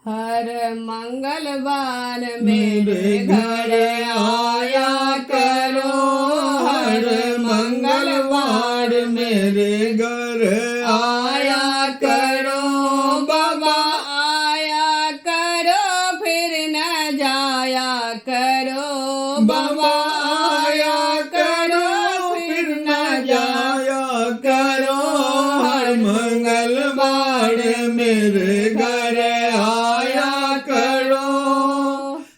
हर मंगलवार मेरे घर आया करो। हर मंगलवार मेरे घर आया करो। बाबा आया करो फिर न जाया करो। बाबा आया करो फिर न जाया करो। हर मंगलवार मेरे घर आया करो।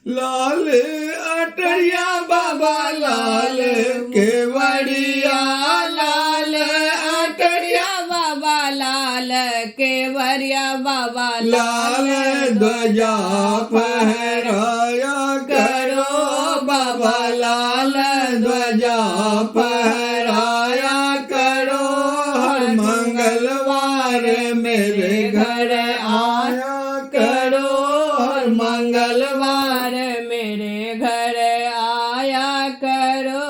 लाल अटरिया बाबा लाल केवड़िया। लाल अटरिया बाबा लाल केवड़िया बाबा लाल ध्वजा फहराया करो। बाबा लाल ध्वजा फहराया करो। हर मंगलवार मेरे घर आया करो। हर मंगलवार मेरे घर आया करो।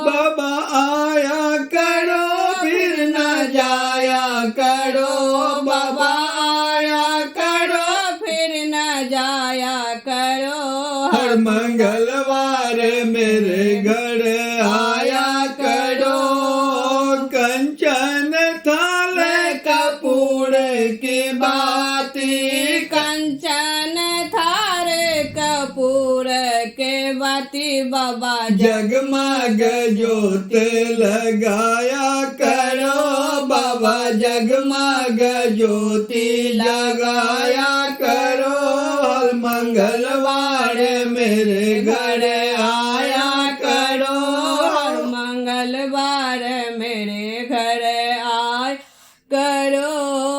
बाबा आया करो फिर न जाया करो। बाबा आया करो फिर न जाया करो। हर मंगलवार मेरे घर आया करो। कंचन थाल कपूर की बाती। कंचन थार कपूर के बाती बाबा जगमग ज्योत लगाया करो। बाबा जगमग ज्योति लगाया करो। हर मंगलवार मेरे घर आया करो। हर मंगलवार मेरे घर आय करो।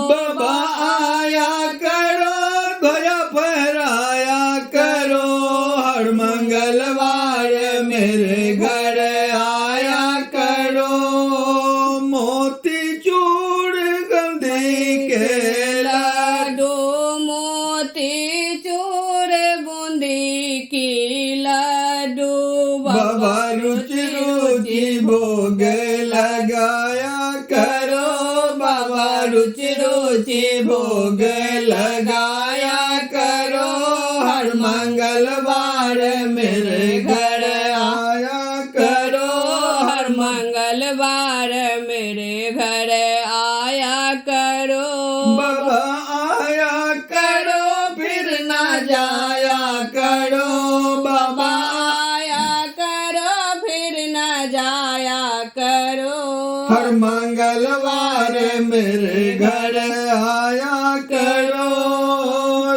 बाबा आया करो ध्वजा फहराया करो। हर मंगलवार मेरे घर आया करो। मोती चूड़ गंधी के लाडो मोती चूर बूंदी की लाडू बाबा रुचि रुचि भोग लगाया करो। बाबा रुचि रुचि भोग लगाया करो। हर मंगलवार मेरे घर आया करो। हर मंगलवार मेरे घर आया करो। बाबा आया करो फिर न जाया करो। बाबा आया करो फिर न जाया करो। हर मंगलवार मेरे घर आया करो।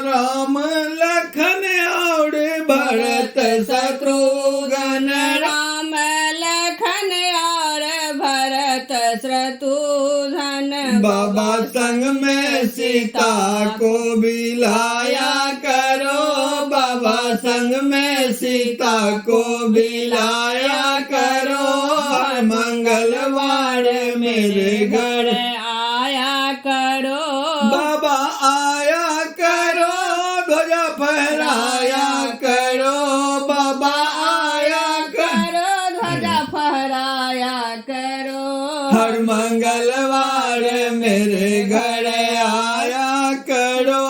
राम लखन और भरत शत्रुघ्न। राम लखन और भरत शत्रुघ्न बाबा संग में सीता को भी लाया करो। बाबा संग में सीता को भी लाया करो। हर मंगलवार मेरे घर आया करो। बाबा आया करो ध्वजा फहराया करो। बाबा आया करो ध्वजा फहराया करो। हर मंगलवार मेरे घर आया करो।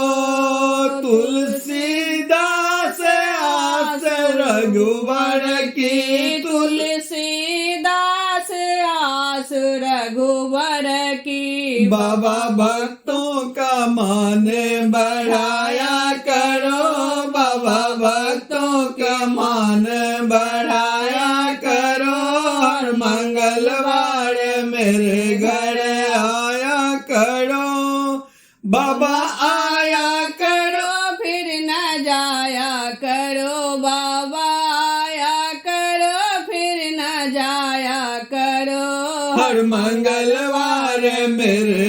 तुलसीदास आस रघुवर की। तुलसीदास आस रघुवर की बाबा भक्तों का मान बढ़ाया करो। बाबा भक्तों का मान बढ़ाया करो। हर मंगलवार मेरे घर आया करो। बाबा आया करो फिर न जाया करो। बाबा आया करो फिर न जाया करो। हर मंगलवार मेरे